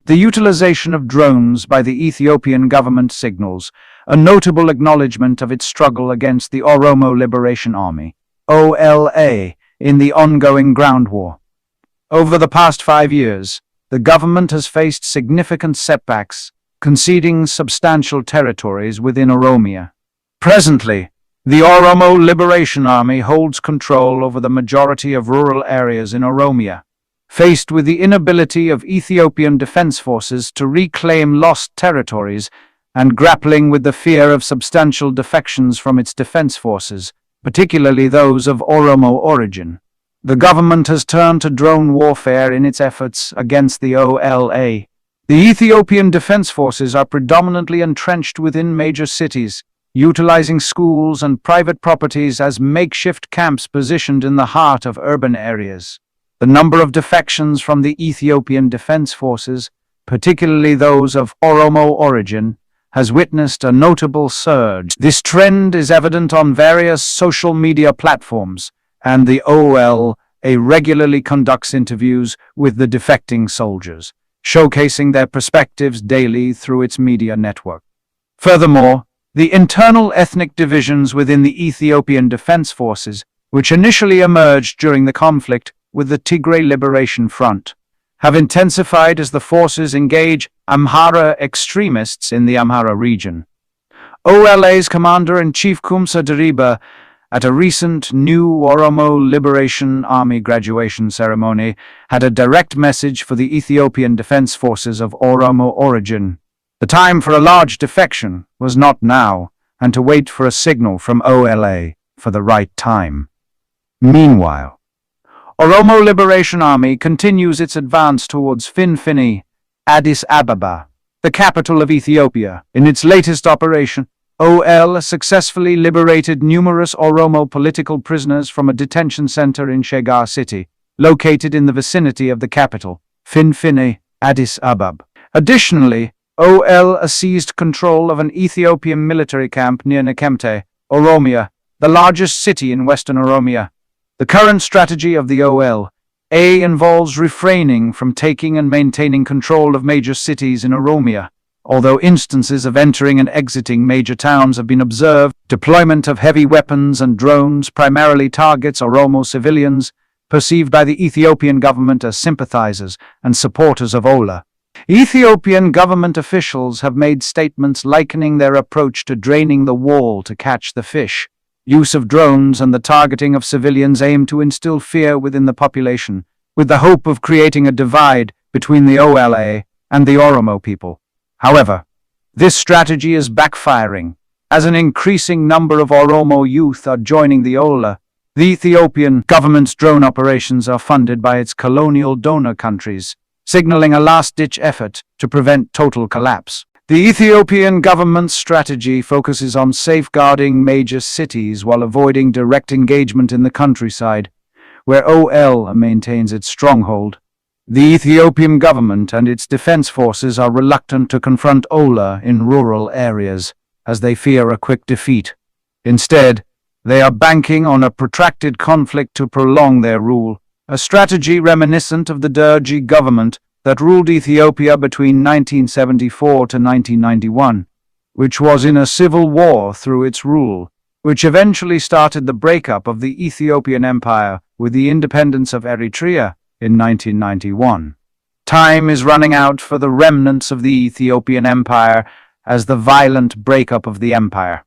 The utilization of drones by the Ethiopian government signals a notable acknowledgement of its struggle against the Oromo Liberation Army, OLA, in the ongoing ground war. Over the past 5 years, the government has faced significant setbacks, conceding substantial territories within Oromia. Presently, the Oromo Liberation Army holds control over the majority of rural areas in Oromia. Faced with the inability of Ethiopian defense forces to reclaim lost territories and grappling with the fear of substantial defections from its defense forces, particularly those of Oromo origin, the government has turned to drone warfare in its efforts against the OLA. The Ethiopian defense forces are predominantly entrenched within major cities, utilizing schools and private properties as makeshift camps positioned in the heart of urban areas. The number of defections from the Ethiopian defense forces, particularly those of Oromo origin, has witnessed a notable surge. This trend is evident on various social media platforms, and the OLA regularly conducts interviews with the defecting soldiers, showcasing their perspectives daily through its media network. Furthermore, the internal ethnic divisions within the Ethiopian Defense Forces, which initially emerged during the conflict with the Tigray Liberation Front, have intensified as the forces engage Amhara extremists in the Amhara region. OLA's Commander-in-Chief Kumsa Diriba, at a recent new Oromo Liberation Army graduation ceremony, had a direct message for the Ethiopian Defense Forces of Oromo origin. The time for a large defection was not now, and to wait for a signal from OLA for the right time. Meanwhile, Oromo Liberation Army continues its advance towards Finfinne, Addis Ababa, the capital of Ethiopia. In its latest operation, OL successfully liberated numerous Oromo political prisoners from a detention center in Shegar City, located in the vicinity of the capital, Finfinne, Addis Ababa. Additionally, OL seized control of an Ethiopian military camp near Nekemte, Oromia, the largest city in western Oromia. The current strategy of the OLA involves refraining from taking and maintaining control of major cities in Oromia. Although instances of entering and exiting major towns have been observed, deployment of heavy weapons and drones primarily targets Oromo civilians, perceived by the Ethiopian government as sympathizers and supporters of OLA. Ethiopian government officials have made statements likening their approach to draining the wall to catch the fish. Use of drones and the targeting of civilians aim to instill fear within the population, with the hope of creating a divide between the OLA and the Oromo people. However, this strategy is backfiring, as an increasing number of Oromo youth are joining the OLA. The Ethiopian government's drone operations are funded by its colonial donor countries, signaling a last-ditch effort to prevent total collapse. The Ethiopian government's strategy focuses on safeguarding major cities while avoiding direct engagement in the countryside, where OL maintains its stronghold. The Ethiopian government and its defense forces are reluctant to confront OLA in rural areas, as they fear a quick defeat. Instead, they are banking on a protracted conflict to prolong their rule, a strategy reminiscent of the Dergi government that ruled Ethiopia between 1974 to 1991, which was in a civil war through its rule, which eventually started the breakup of the Ethiopian Empire with the independence of Eritrea in 1991. Time is running out for the remnants of the Ethiopian Empire as the violent breakup of the empire